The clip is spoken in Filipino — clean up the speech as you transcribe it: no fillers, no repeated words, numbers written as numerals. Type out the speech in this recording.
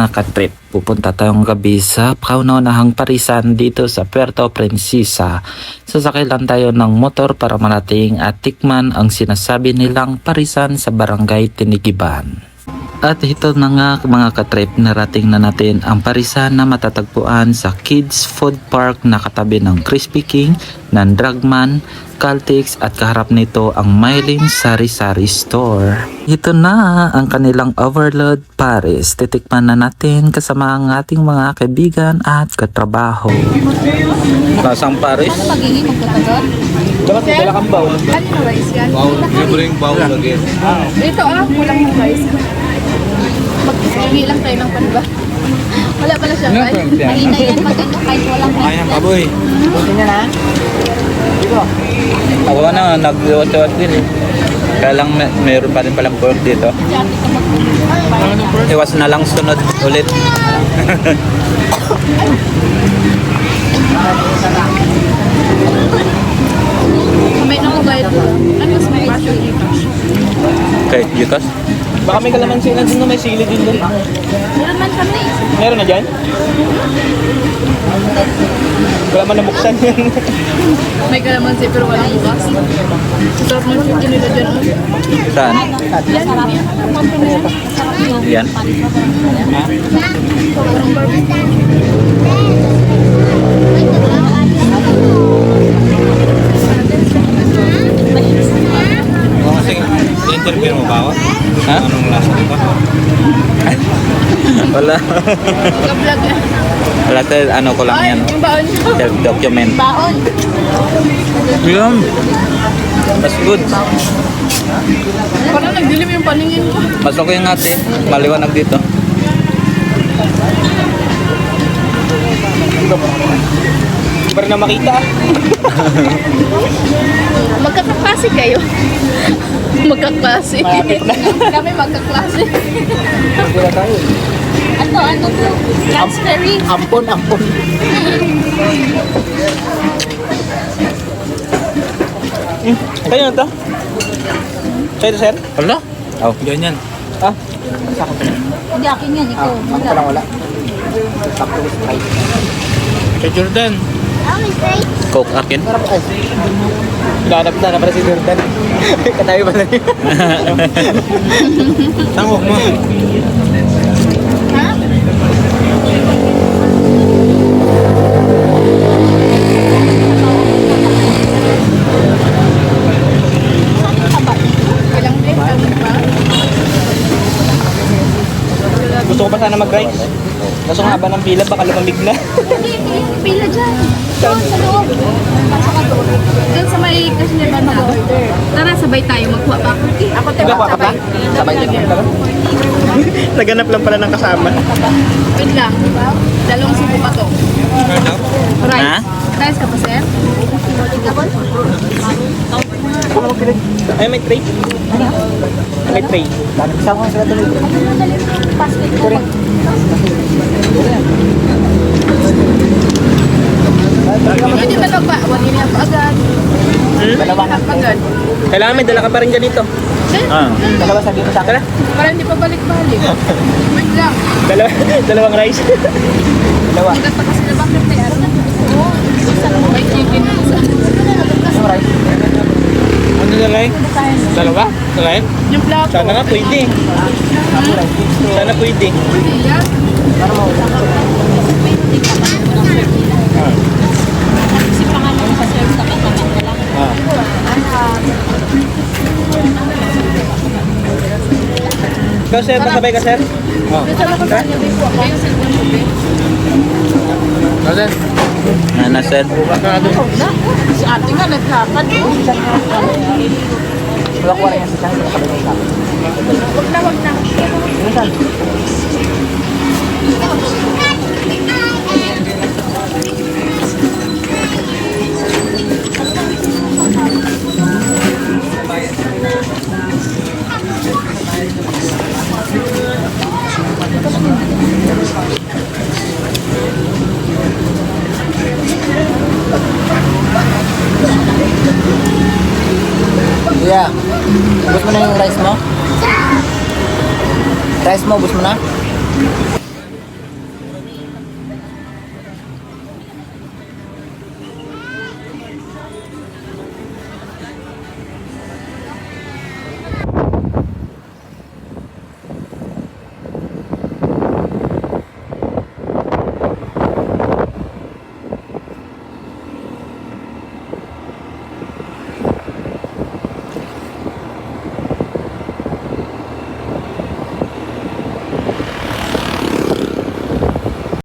mga katrip, pupunta tayong gabi sa kauna-unahang parisan dito sa Puerto Princesa. Sasakay lang tayo ng motor para marating at tikman ang sinasabi nilang parisan sa Barangay Tinigiban. At ito na nga mga katrip, narating na natin ang parisan na matatagpuan sa Kids Food Park na katabi ng Crispy King, ng Dragman, Caltex at kaharap nito ang Mylene Sari-Sari Store. Ito na ang kanilang Overload Paris. Titikman na natin kasama ang ating mga kaibigan at katrabaho. Lasang Paris? Ano magiging magkakagot? Dapat may dala kang bowl. Ano yung rice yan? Bowl. Libreng bowl lagi. Dito kulang yung rice. Magkakahingi lang tayo ng panba. Wala pala siya rice. Mahina yan maganda kahit walang rice. Ayan, baboy. Buti niya na. Dito. Ako na, nag-iwat-iwat din eh. Kaya lang mayroon pa rin palang pork dito. Iwas na lang sunod ulit. May nakubayad ko. Ano mas may passion dito? Okay, Yukas? Baka may kalamansi na din na may sili din doon. Meron man kami. Meron na dyan? Wala man nabuksan yan. May kalamansi pero walang bukas. Sarap mo yung nila dyan. Saan? Yan. Yan. Kasi interview mo ba ako? Ha? Anong lasa dito? Wala. Ka-vlog yan. Wala tayo, ano ko lang yan. Yung baon nyo. Self-document. Baon. Yun. That's good. Parang nagdilim yung paningin mo. Mas okay nga ate. Maliwanag dito. Para na makita. Magkakaklase kayo. Magkaklase. Malapit na. Kami magkaklase. Wala tayo. Ano to? Transferring. Ampon. Kayo na to? Kayo to, sir? Wala? Oh, ganyan. Ah? Hindi, akin yan. Ikaw. Ako palang wala. Sakto with Sprite. Kay Jordan. Coke akin. Hinanap na para si Jordan. Katabi ba na yun? Tangok mo. Ha? Ilang days kami pa? Gusto ko pa sana mag-rice. Kaso nga haba ng pila, baka lumamig na. Hindi, yung pila dyan. Doon sa loob. Pasok ka doon. Doon sa may kasi niya ba na-order. Tara, sabay tayo. Magkuha pa ako. Ako tayo. Diba, ka pa? Sabay na lang. Naganap lang pala ng kasama. Wait lang. Dalawang suko pa to. Rice. Ha? Rice ka pa, sir? Ay, may tray. May tray. Isang ko sila tuloy. Pwede ba nagpa? Wali niya pa agad. Dalawa na. Agad. Kailangan may dala ka pa rin ganito. Sir? Ah. Dalawa sabi mo sa akin. Para hindi pa balik-balik. Wait lang. Dalawang rice. Dalawa. Hanggat pa kasi na bakit tayo. May chicken na isa. Yung rice. Ano dalay? Dalawa? Dalay? Yung plato. Sana nga pwede. Sana pwede. Yan. Kasi pangalan sa sir sa katapat na lang. Ikaw sir, pasabay ka sir? Oo. Kayo sa gabi. Sir? Nana sir. Si ate nga nagkakad. Wala ko rin yan sa channel. Wag na. Minsan? Yeah. Ubus mo na yung rice mo? Rice mo, ubus mo na?